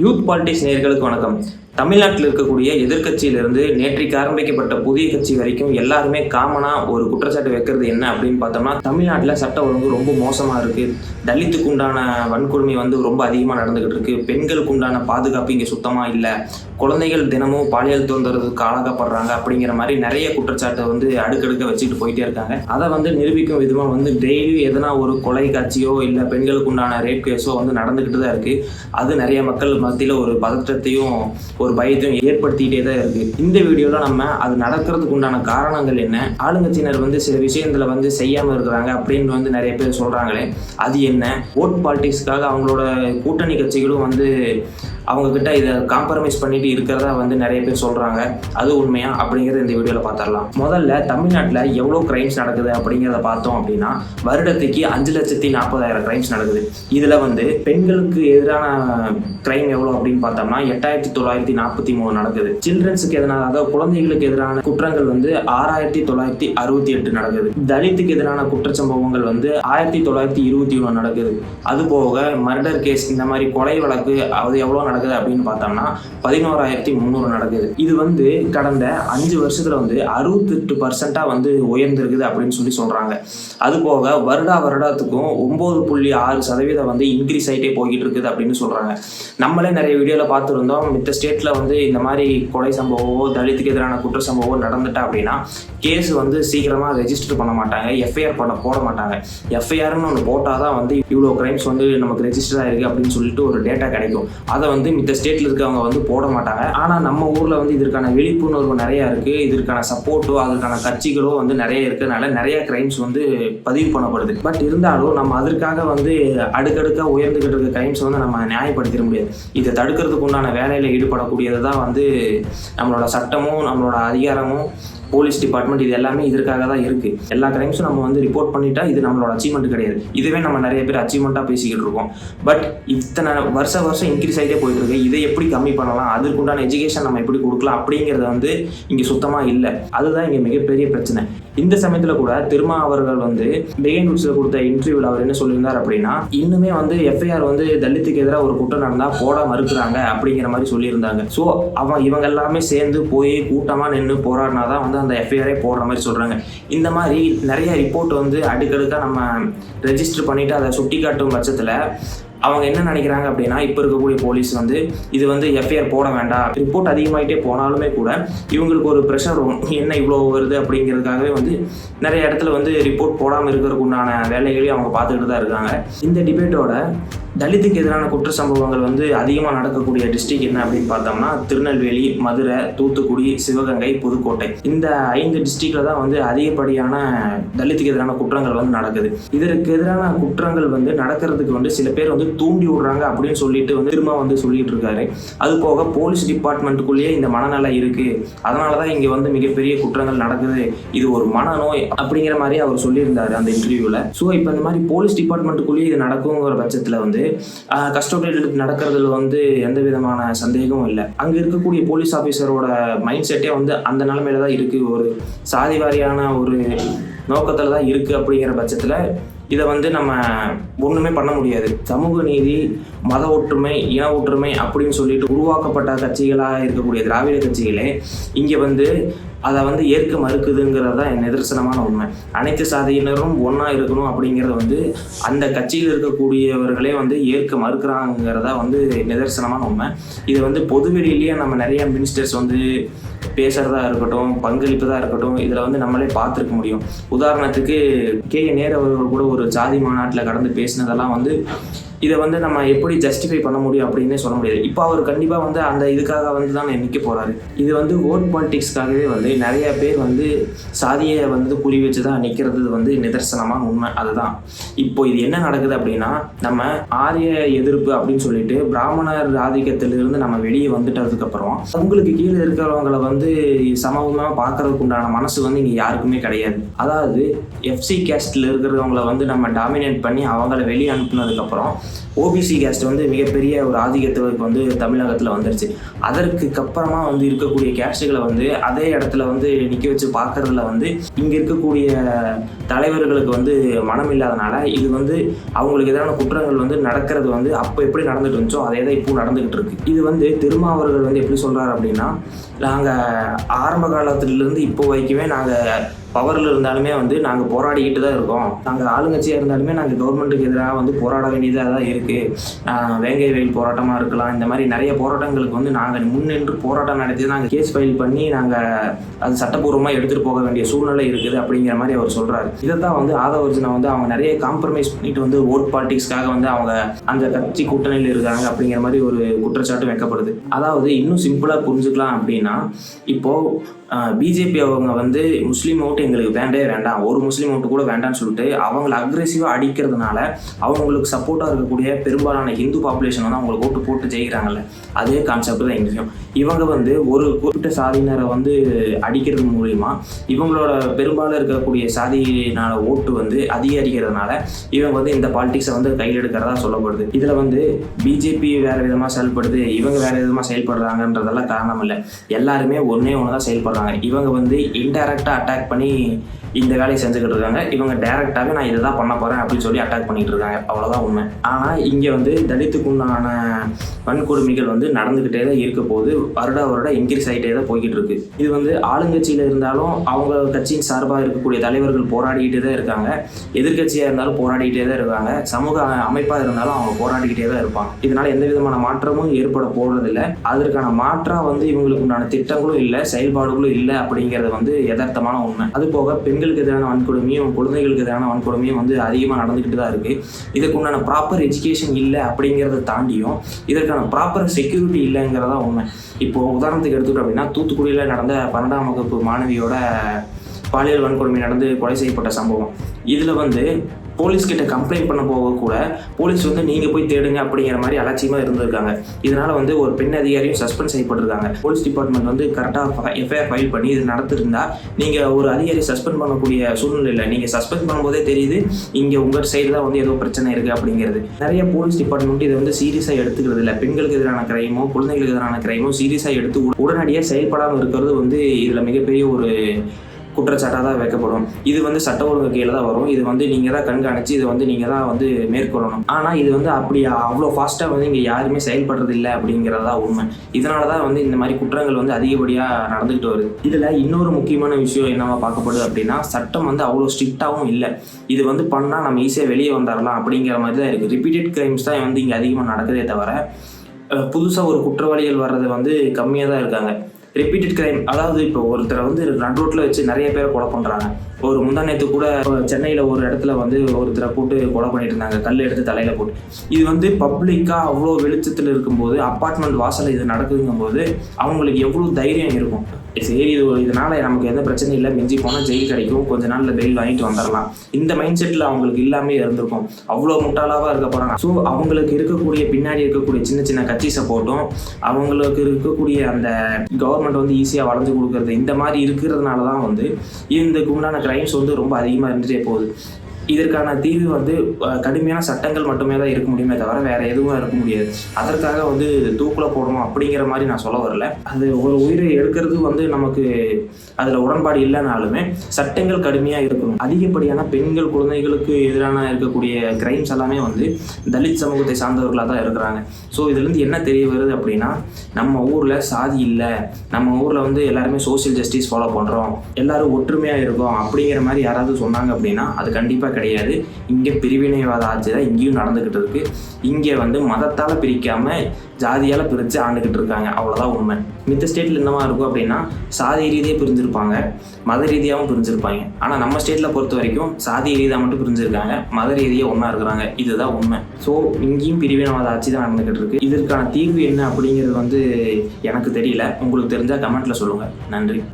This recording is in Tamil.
யூத் பாலிடிக்ஸ் நேயர்களுக்கு வணக்கம். தமிழ்நாட்டில் இருக்கக்கூடிய எதிர்க்கட்சியிலிருந்து நேற்றைக்கு ஆரம்பிக்கப்பட்ட புதிய கட்சி வரைக்கும் எல்லாருமே காமனாக ஒரு குற்றச்சாட்டு வைக்கிறது என்ன அப்படின்னு பார்த்தோம்னா, தமிழ்நாட்டில் சட்ட ஒழுங்கு ரொம்ப மோசமாக இருக்குது, தலித்துக்கு உண்டான வன்கொடுமை ரொம்ப அதிகமாக நடந்துகிட்டு இருக்கு, பெண்களுக்கு உண்டான பாதுகாப்பு இங்கே சுத்தமாக இல்லை, குழந்தைகள் தினமும் பாலியல் தொந்தரவுக்கு ஆளாகப்படுறாங்க அப்படிங்கிற மாதிரி நிறைய குற்றச்சாட்டை அடுக்கடுக்க வச்சுட்டு போயிட்டே இருக்காங்க. அதை நிரூபிக்கும் விதமாக டெய்லி எதனா ஒரு கொலை காட்சியோ இல்லை பெண்களுக்கு உண்டான ரேப் கேஸோ நடந்துக்கிட்டு தான் இருக்குது. அது நிறைய மக்கள் மத்தியில் ஒரு பதற்றத்தையும் ஒரு பயத்தையும் ஏற்படுத்திக்கிட்டே தான் இருக்குது. இந்த வீடியோவில் நம்ம அது நடக்கிறதுக்கு உண்டான காரணங்கள் என்ன, ஆளுங்கட்சியினர் சில விஷயங்களை செய்யாமல் இருக்கிறாங்க அப்படின்னு நிறைய பேர் சொல்கிறாங்களே, அது என்ன, ஓட் பாலிட்டிக்ஸ்க்காக அவங்களோட கூட்டணி கட்சிகளும் அவங்க கிட்ட இதை காம்ப்ரமைஸ் பண்ணிட்டு இருக்கிறதா நிறைய பேர் சொல்றாங்க. அது உண்மையா அப்படிங்கிறத இந்த வீடியோவில் பார்த்துடலாம். முதல்ல தமிழ்நாட்டில் எவ்வளோ கிரைம்ஸ் நடக்குது அப்படிங்கிறத பார்த்தோம் அப்படின்னா, வருடத்துக்கு 5,40,000 கிரைம்ஸ் நடக்குது. இதில் பெண்களுக்கு எதிரான கிரைம் எவ்வளோ அப்படின்னு பார்த்தோம்னா 8,943 நடக்குது. சில்ட்ரன்ஸுக்கு எதிரான, அதாவது குழந்தைகளுக்கு எதிரான குற்றங்கள் 6,968 நடக்குது. தலித்துக்கு எதிரான குற்றச்சம்பவங்கள் 1,921 நடக்குது. அது போக மர்டர் கேஸ், இந்த மாதிரி கொலை வழக்கு அது எவ்வளோ நடக்குது அப்படின்னு பார்த்தோம்னா 11,300 நடக்குது. இது கடந்த 5 வருஷத்துல 68% உயர்ந்திருக்குது அப்படின்னு சொல்றாங்க. அது போக வருடத்துக்கும் 9.6% இன்க்ரீஸ் ஆகிட்டே போய்கிட்டு இருக்குது அப்படின்னு சொல்றாங்க. நம்மளே நிறைய வீடியோல பார்த்துருந்தோம். மித்த ஸ்டேட்ல இந்த மாதிரி கொலை சம்பவமோ தலித்துக்கு எதிரான குற்ற சம்பவம் நடந்துட்டா அப்படின்னா கேஸ் சீக்கிரமா ரெஜிஸ்டர் பண்ண மாட்டாங்க, எஃப்ஐஆர் போட மாட்டாங்க. எஃப்ஐஆர்னு ஒன்று போட்டாதான் இவ்வளோ கிரைம்ஸ் நமக்கு ரெஜிஸ்டர் ஆயிருக்கு அப்படின்னு சொல்லிட்டு ஒரு டேட்டா கிடைக்கும். அதை மித்த ஸ்டேட்ல இருக்கவங்க போட மாட்டாங்க. ஆனா நம்ம ஊர்ல இதற்கான விழிப்புணர்வு நிறைய இருக்கு, இதற்கான சப்போர்ட்டோ அதற்கான கட்சிகளோ நிறைய இருக்கனால நிறைய கிரைம்ஸ் பதிவு பண்ணப்படுது. பட் இருந்தாலும் நம்ம அதற்காக அடுக்கடுக்கா உயர்ந்துகிட்டு இருக்க கிரைம்ஸ் நம்ம நியாயப்படுத்திட முடியாது. இதை தடுக்கிறதுக்கு உண்டான வேலையில ஈடுபடக்கூடியது தான் நம்மளோட சட்டமும் நம்மளோட அதிகாரமும் போலீஸ் டிபார்ட்மெண்ட், இது எல்லாமே இதற்காக தான் இருக்கு. எல்லா கிரைம்ஸும் நம்ம ரிப்போர்ட் பண்ணிட்டா இது நம்மளோட அச்சீவ்மெண்ட் கிடையாது. இதுவே நம்ம நிறைய பேர் அச்சீவ்மெண்ட்டாக பேசிக்கிட்டு இருக்கோம். பட் இத்தனை வருஷம் இன்க்ரீஸ் ஆகிட்டே போயிட்டு இருக்கு. இதை எப்படி கம்மி பண்ணலாம், அதற்குண்டான எஜுகேஷன் நம்ம எப்படி கொடுக்கலாம் அப்படிங்கிறது இங்கே சுத்தமாக இல்லை. அதுதான் இங்கே மிகப்பெரிய பிரச்சனை. இந்த சமயத்தில் கூட திருமா அவர்கள் பிகைன் ரூட்ஸில் கொடுத்த இன்டர்வியூவில் அவர் என்ன சொல்லியிருந்தார் அப்படின்னா, இன்னுமே எஃப்ஐஆர் தலித்துக்கு எதிராக ஒரு குற்றம் நடந்தால் போட மறுக்கிறாங்க அப்படிங்கிற மாதிரி சொல்லியிருந்தாங்க. ஸோ இவங்க எல்லாமே சேர்ந்து போய் கூட்டமாக நின்று போராடினா தான் அந்த எஃப்ஐஆரே போடுற மாதிரி சொல்கிறாங்க. இந்த மாதிரி நிறைய ரிப்போர்ட் அடுக்கடுக்காக நம்ம ரெஜிஸ்டர் பண்ணிவிட்டு அதை சுட்டி காட்டும் பட்சத்தில் அவங்க என்ன நினைக்கிறாங்க அப்படின்னா, இப்போ இருக்கக்கூடிய போலீஸ் இது எஃப்ஐஆர் போட வேண்டாம், ரிப்போர்ட் அதிகமாகிட்டே போனாலுமே கூட இவங்களுக்கு ஒரு ப்ரெஷர் வரும், என்ன இவ்வளோ வருது அப்படிங்கிறதுக்காகவே நிறைய இடத்துல ரிப்போர்ட் போடாமல் இருக்கிறதுக்கு உண்டான வேலைகளையும் அவங்க பார்த்துக்கிட்டு தான் இருக்காங்க. இந்த டிபேட்டோட தலித்துக்கு எதிரான குற்ற சம்பவங்கள் அதிகமாக நடக்கக்கூடிய டிஸ்ட்ரிக்ட் என்ன அப்படின்னு பார்த்தோம்னா, திருநெல்வேலி, மதுரை, தூத்துக்குடி, சிவகங்கை, புதுக்கோட்டை, இந்த 5 டிஸ்ட்ரிக்ட்ல தான் அதிகப்படியான தலித்துக்கு எதிரான குற்றங்கள் நடக்குது. இதற்கு எதிரான குற்றங்கள் நடக்கிறதுக்கு சில பேர் தூண்டி விடுறாங்க அப்படின்னு சொல்லிட்டு திரும்ப சொல்லிட்டு இருக்காரு. அது போக போலீஸ் டிபார்ட்மெண்ட்டுக்குள்ளேயே இந்த மனநல இருக்கு, அதனாலதான் இங்க மிகப்பெரிய குற்றங்கள் நடக்குது, இது ஒரு மனநோய் அப்படிங்கிற மாதிரி அவர் சொல்லியிருந்தாரு அந்த இன்டர்வியூல. ஸோ இப்போ இந்த மாதிரி போலீஸ் டிபார்ட்மெண்ட்டுக்குள்ளேயே இது நடக்குங்கிற பட்சத்தில் கஸ்டோடியல் நடக்கிறதுல எந்த விதமான சந்தேகமும் இல்லை. அங்க இருக்கக்கூடிய போலீஸ் ஆபீசரோட மைண்ட் செட்டே அந்த நிலைமையில தான் இருக்கு, ஒரு சாதி வாரியான ஒரு நோக்கத்துல தான் இருக்கு. அப்படிங்கிற பட்சத்துல இதை நம்ம ஒண்ணுமே பண்ண முடியாது. சமூக நீதி, மத ஒற்றுமை, இன ஒற்றுமை அப்படின்னு சொல்லிட்டு உருவாக்கப்பட்ட கட்சிகளாக இருக்கக்கூடிய திராவிட கட்சிகளே இங்க அதை ஏற்க மறுக்குதுங்கிறது தான் என் நிதர்சனமான உண்மை. அனைத்து சாதியினரும் ஒன்றா இருக்கணும் அப்படிங்கிறத அந்த கட்சியில் இருக்கக்கூடியவர்களே ஏற்க மறுக்கிறாங்கிறதா நிதர்சனமான உண்மை. இது பொதுவெளியிலேயே நம்ம நிறைய மினிஸ்டர்ஸ் பேசுறதா இருக்கட்டும், பங்களிப்பதா இருக்கட்டும், இதில் நம்மளே பார்த்துருக்க முடியும். உதாரணத்துக்கு கே.ஏ. நேரு அவர்கள் கூட ஒரு ஜாதி மாநாட்டில் கடந்து பேசினதெல்லாம் இதை நம்ம எப்படி ஜஸ்டிஃபை பண்ண முடியும் அப்படின்னே சொல்ல முடியாது. இப்போ அவர் கண்டிப்பாக அந்த இதுக்காக தான் நிற்க போகிறாரு. இது ஓட் பாலிட்டிக்ஸ்க்காகவே நிறைய பேர் சாதியை குறி வச்சு தான் நிற்கிறது நிதர்சனமான உண்மை. அதுதான் இப்போ இது என்ன நடக்குது அப்படின்னா, நம்ம ஆரிய எதிர்ப்பு அப்படின்னு சொல்லிட்டு பிராமணர் ஆதிக்கத்திலிருந்து நம்ம வெளியே வந்துட்டதுக்கப்புறம் உங்களுக்கு கீழே இருக்கிறவங்களை சமூகமாக பார்க்கறதுக்கு உண்டான மனசு இங்கே யாருக்குமே கிடையாது. அதாவது எஃப்சி கேஸ்டில் இருக்கிறவங்களை நம்ம டாமினேட் பண்ணி அவங்கள வெளியே அனுப்புனதுக்கப்புறம் ஓபிசி கேஸ்ட் வந்து மிகப்பெரிய ஒரு ஆதிக்கத்துக்கு வந்து தமிழகத்தில் வந்துருச்சு. அதற்கு அப்புறமா வந்து இருக்கக்கூடிய கேஸ்ட்டுகளை வந்து அதே இடத்துல வந்து நிற்க வச்சு பார்க்கறதுல வந்து இங்கே இருக்கக்கூடிய தலைவர்களுக்கு வந்து மனம் இல்லாதனால இது வந்து அவங்களுக்கு எதிரான குற்றங்கள் வந்து நடக்கிறது வந்து அப்போ எப்படி நடந்துட்டு இருந்துச்சோ அதே தான் இப்போ நடந்துகிட்டு இருக்கு. இது வந்து திருமாவர்கள் வந்து எப்படி சொல்றாரு அப்படின்னா, நாங்கள் ஆரம்ப காலத்திலிருந்து இப்போ வரைக்குமே நாங்கள் பவரில் இருந்தாலுமே வந்து நாங்கள் போராடிக்கிட்டு தான் இருக்கோம். நாங்கள் ஆளுங்கட்சியாக இருந்தாலுமே நாங்கள் கவர்மெண்ட்டுக்கு எதிராக வந்து போராட வேண்டியதாக தான் இருக்குது. வேங்கை வெயில் போராட்டமாக இருக்கலாம், இந்த மாதிரி நிறைய போராட்டங்களுக்கு வந்து நாங்கள் முன்னின்று போராட்டம் நடத்தி நாங்கள் கேஸ் ஃபைல் பண்ணி நாங்கள் அது சட்டப்பூர்வமாக எடுத்துகிட்டு போக வேண்டிய சூழ்நிலை இருக்குது அப்படிங்கிற மாதிரி அவர் சொல்கிறாரு. இதை தான் வந்து ஆதவர்ஜுனா வந்து அவங்க நிறைய காம்ப்ரமைஸ் பண்ணிட்டு வந்து ஓட் பாலிட்டிக்ஸ்க்காக வந்து அவங்க அந்த கட்சி கூட்டணியில் இருக்காங்க அப்படிங்கிற மாதிரி ஒரு குற்றச்சாட்டு வைக்கப்படுது. அதாவது இன்னும் சிம்பிளாக புரிஞ்சுக்கலாம் அப்படின்னா, இப்போது பிஜேபி அவங்க வந்து முஸ்லீம் ஓட்டு எங்களுக்கு வேண்டாம், ஒரு முஸ்லீம் ஓட்டு கூட வேண்டாம்னு சொல்லிட்டு அவங்களை அக்ரெசிவாக அடிக்கிறதுனால அவங்களுக்கு சப்போர்ட்டாக இருக்கக்கூடிய பெரும்பாலான ஹிந்து பாப்புலேஷன் வந்து அவங்களுக்கு ஓட்டு போட்டு ஜெயிக்கிறாங்கல்ல, அதே கான்செப்ட் தான் எங்கேயும். இவங்க வந்து ஒரு குறிப்பிட்ட சாதியினரை வந்து அடிக்கிறது மூலிமா இவங்களோட பெரும்பாலும் இருக்கக்கூடிய சாதியினால ஓட்டு வந்து அதிகரிக்கிறதுனால இவங்க வந்து இந்த பாலிடிக்ஸை வந்து கையில் எடுக்கிறதா சொல்லப்படுது. இதில் வந்து பிஜேபி வேறு விதமாக செயல்படுது, இவங்க வேறு விதமாக செயல்படுறாங்கன்றதெல்லாம் காரணம் இல்லை. எல்லாருமே ஒன்று தான் செயல்படுறாங்க. இவங்க வந்து இன்டைரக்டாக அட்டாக் பண்ணி இந்த வேலையை செஞ்சுக்கிட்டு இருக்காங்க. இவங்க டைரக்டாகவே நான் இதை தான் பண்ண போகிறேன் அப்படின்னு சொல்லி அட்டாக் பண்ணிட்டு இருக்காங்க. அவ்வளோதான் உண்மை. ஆனால் இங்கே வந்து தலித்துக்குண்டான வன்கொடுமைகள் வந்து நடந்துக்கிட்டே தான் இருக்க போது, வருடம் இன்க்ரீஸ் ஆகிட்டே தான் போய்கிட்டு இருக்கு. இது வந்து ஆளுங்கட்சியில் இருந்தாலும் அவங்க கட்சியின் சார்பாக இருக்கக்கூடிய தலைவர்கள் போராடிக்கிட்டே தான் இருக்காங்க, எதிர்கட்சியாக இருந்தாலும் போராடிக்கிட்டே தான் இருக்காங்க, சமூக அமைப்பாக இருந்தாலும் அவங்க போராடிக்கிட்டே தான் இருப்பாங்க. இதனால எந்த விதமான மாற்றமும் ஏற்பட போகிறதில்லை. அதற்கான மாற்றாக வந்து இவங்களுக்கு உண்டான திட்டங்களும் இல்லை, செயல்பாடுகளும் இல்லை அப்படிங்கிறது வந்து யதார்த்தமான உண்மை. அது போக பெண்களுக்கு எதிரான வன்கொடுமையும் குழந்தைகளுக்கு எதிரான வன்கொடுமையும் வந்து அதிகமாக நடந்துக்கிட்டு தான் இருக்குது. இதுக்கு உண்டான ப்ராப்பர் எஜுகேஷன் இல்லை அப்படிங்கிறத தாண்டியும் இதற்கான ப்ராப்பர் செக்யூரிட்டி இல்லைங்கிறதா உண்மை. இப்போது உதாரணத்துக்கு எடுத்துக்கிட்டோம் அப்படின்னா, தூத்துக்குடியில் நடந்த 12ஆம் வகுப்பு மாணவியோட பாலியல் வன்கொடுமை நடந்து கொலை செய்யப்பட்ட சம்பவம். இதில் வந்து போலீஸ்கிட்ட கம்ப்ளைண்ட் பண்ண போக கூட போலீஸ் வந்து நீங்கள் போய் தேடுங்க அப்படிங்கிற மாதிரி அலட்சியமாக இருந்திருக்காங்க. இதனால் வந்து ஒரு பெண் அதிகாரியும் சஸ்பெண்ட் செய்யப்பட்டிருக்காங்க. போலீஸ் டிபார்ட்மெண்ட் வந்து கரெக்டாக எஃப்ஐஆர் ஃபைல் பண்ணி இது நடத்திருந்தா நீங்கள் ஒரு அதிகாரி சஸ்பெண்ட் பண்ணக்கூடிய சூழ்நிலை இல்லை. நீங்கள் சஸ்பெண்ட் பண்ணும்போதே தெரியுது இங்கே உங்கள் சைடு தான் வந்து ஏதோ பிரச்சனை இருக்குது அப்படிங்கிறது. நிறைய போலீஸ் டிபார்ட்மெண்ட் இதை வந்து சீரியஸாக எடுத்துக்கிறது இல்லை. பெண்களுக்கு எதிரான கிரைமோ குழந்தைகளுக்கு எதிரான கிரைமோ சீரியஸாக எடுத்து உடனடியாக செயல்படாமல் இருக்கிறது வந்து இதில் மிகப்பெரிய ஒரு குற்றச்சாட்டாக தான் வைக்கப்படும். இது வந்து சட்ட ஒழுங்கு கீழே தான் வரும். இது வந்து நீங்கள் தான் கண்காணித்து இதை வந்து நீங்கள் தான் வந்து மேற்கொள்ளணும். ஆனால் இது வந்து அப்படி அவ்வளோ ஃபாஸ்ட்டாக வந்து இங்கே யாருமே செயல்படுறது இல்லை அப்படிங்கிறதா உண்மை. இதனால தான் வந்து இந்த மாதிரி குற்றங்கள் வந்து அதிகப்படியாக நடந்துக்கிட்டு வருது. இதில் இன்னொரு முக்கியமான விஷயம் என்னவா பார்க்கப்படுது அப்படின்னா, சட்டம் வந்து அவ்வளோ ஸ்ட்ரிக்டாகவும் இல்லை. இது வந்து பண்ணால் நம்ம ஈஸியாக வெளியே வந்துடலாம் அப்படிங்கிற மாதிரி தான் இருக்குது. ரிப்பீட்டட் கிரைம்ஸ் தான் வந்து இங்கே அதிகமாக நடக்குதே தவிர புதுசாக ஒரு குற்றவாளிகள் வர்றது வந்து கம்மியாக தான் இருக்காங்க. ரிப்பீட்டட் கிரைம், அதாவது இப்போ ஒருத்தரை வந்து நடு ரோட்டில் வச்சு நிறைய பேரை கொலை பண்ணுறாங்க. ஒரு முந்தானத்து கூட சென்னையில் ஒரு இடத்துல வந்து ஒருத்தரை போட்டு கொலை பண்ணிட்டு இருந்தாங்க, கல் எடுத்து தலையில் போட்டு. இது வந்து பப்ளிக்காக அவ்வளோ வெளிச்சத்தில் இருக்கும்போது, அப்பார்ட்மெண்ட் வாசலில் இது நடக்குதுங்கும் போது அவங்களுக்கு எவ்வளோ தைரியம் இருக்கும். சரி, இதனால நமக்கு எந்த பிரச்சனையும் இல்லை, மிஞ்சி போனால் ஜெயில் கிடைக்கும், கொஞ்ச நாளில் பெயில் வாங்கிட்டு வந்துடலாம், இந்த மைண்ட் செட்டில் அவங்களுக்கு இல்லாமல் இருந்திருக்கும். அவ்வளோ முட்டாளாக இருக்க போகிறாங்க. ஸோ அவங்களுக்கு இருக்கக்கூடிய பின்னாடி இருக்கக்கூடிய சின்ன சின்ன கட்சி சப்போர்ட்டும் அவங்களுக்கு இருக்கக்கூடிய அந்த கவர்மெண்ட் வந்து ஈஸியாக வளர்ந்து கொடுக்குறது, இந்த மாதிரி இருக்கிறதுனால தான் வந்து இந்த உண்டான கிரைம்ஸ் வந்து ரொம்ப அதிகமாக இருந்துகிட்டே போகுது. இதற்கான தீர்வு வந்து கடுமையான சட்டங்கள் மட்டுமே தான் இருக்க முடியுமே தவிர வேறு எதுவும் இருக்க முடியாது. அதற்காக வந்து தூக்கில் போடணும் அப்படிங்கிற மாதிரி நான் சொல்ல வரல. அது ஒரு உயிரை எடுக்கிறது வந்து நமக்கு அதில் உடன்பாடு இல்லைனாலுமே சட்டங்கள் கடுமையாக இருக்கணும். அதிகப்படியான பெண்கள் குழந்தைகளுக்கு எதிரான இருக்கக்கூடிய கிரைம்ஸ் எல்லாமே வந்து தலித் சமூகத்தை சார்ந்தவர்களாக தான் இருக்கிறாங்க. ஸோ இதுலேருந்து என்ன தெரிய வருது அப்படின்னா, நம்ம ஊரில் சாதி இல்லை, நம்ம ஊரில் வந்து எல்லாருமே சோசியல் ஜஸ்டிஸ் ஃபாலோ பண்ணுறோம், எல்லாரும் ஒற்றுமையாக இருக்கோம் அப்படிங்கிற மாதிரி யாராவது சொன்னாங்க அப்படின்னா அது கண்டிப்பாக கிடையாது. இங்கே பிரிவினைவாத ஆட்சி தான் இங்கேயும் நடந்துக்கிட்டு இருக்கு. இங்கே வந்து மதத்தால் பிரிக்காமல் ஜாதியால் பிரித்து ஆண்டுக்கிட்டு இருக்காங்க. அவ்வளோதான் உண்மை. மித்த ஸ்டேட்டில் என்னவா இருக்கும் அப்படின்னா, சாதி ரீதியாக பிரிஞ்சிருப்பாங்க, மத ரீதியாகவும் பிரிஞ்சிருப்பாங்க. ஆனால் நம்ம ஸ்டேட்டில் பொறுத்த வரைக்கும் சாதி ரீதியாக மட்டும் பிரிஞ்சிருக்காங்க, மத ரீதியாக ஒன்றா இருக்கிறாங்க. இதுதான் உண்மை. ஸோ இங்கேயும் பிரிவினைவாத ஆட்சி தான் நடந்துக்கிட்டு இருக்கு. இதற்கான தீர்வு என்ன அப்படிங்கிறது வந்து எனக்கு தெரியல. உங்களுக்கு தெரிஞ்சால் கமெண்ட்டில் சொல்லுங்கள். நன்றி.